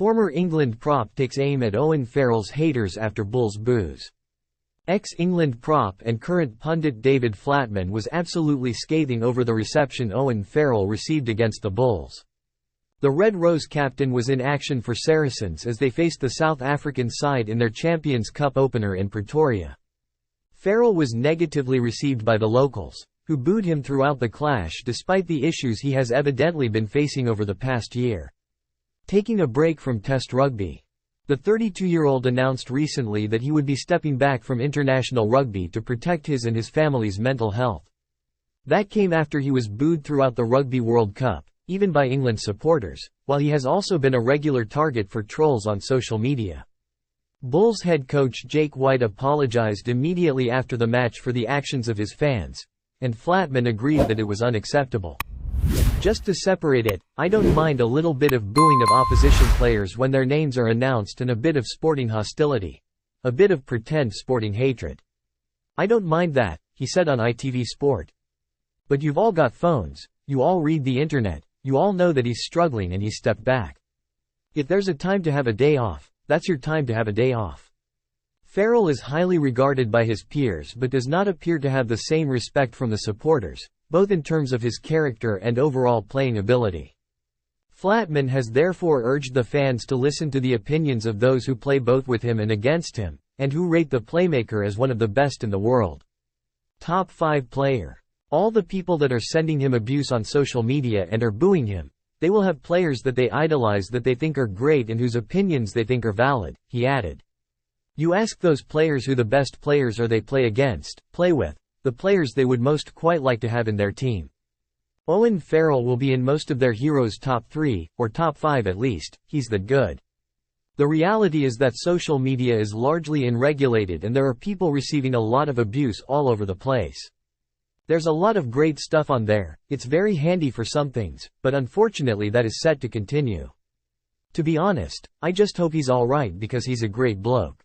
Former England prop takes aim at Owen Farrell's haters after Bulls boos. Ex-England prop and current pundit David Flatman was absolutely scathing over the reception Owen Farrell received against the Bulls. The Red Rose captain was in action for Saracens as they faced the South African side in their Champions Cup opener in Pretoria. Farrell was negatively received by the locals, who booed him throughout the clash despite the issues he has evidently been facing over the past year. Taking a break from Test rugby. The 32-year-old announced recently that he would be stepping back from international rugby to protect his and his family's mental health. That came after he was booed throughout the Rugby World Cup, even by England supporters, while he has also been a regular target for trolls on social media. Bulls head coach Jake White apologized immediately after the match for the actions of his fans, and Flatman agreed that it was unacceptable. Just to separate it, I don't mind a little bit of booing of opposition players when their names are announced and a bit of sporting hostility. A bit of pretend sporting hatred. I don't mind that, he said on ITV Sport. But you've all got phones, you all read the internet, you all know that he's struggling and he stepped back. If there's a time to have a day off, that's your time to have a day off. Farrell is highly regarded by his peers but does not appear to have the same respect from the supporters, both in terms of his character and overall playing ability. Flatman has therefore urged the fans to listen to the opinions of those who play both with him and against him, and who rate the playmaker as one of the best in the world. Top 5 player. All the people that are sending him abuse on social media and are booing him, they will have players that they idolize that they think are great and whose opinions they think are valid, he added. You ask those players who the best players are they play against, play with, the players they would most quite like to have in their team. Owen Farrell will be in most of their heroes' top 3, or top 5 at least, he's that good. The reality is that social media is largely unregulated and there are people receiving a lot of abuse all over the place. There's a lot of great stuff on there, it's very handy for some things, but unfortunately that is set to continue. To be honest, I just hope he's alright because he's a great bloke.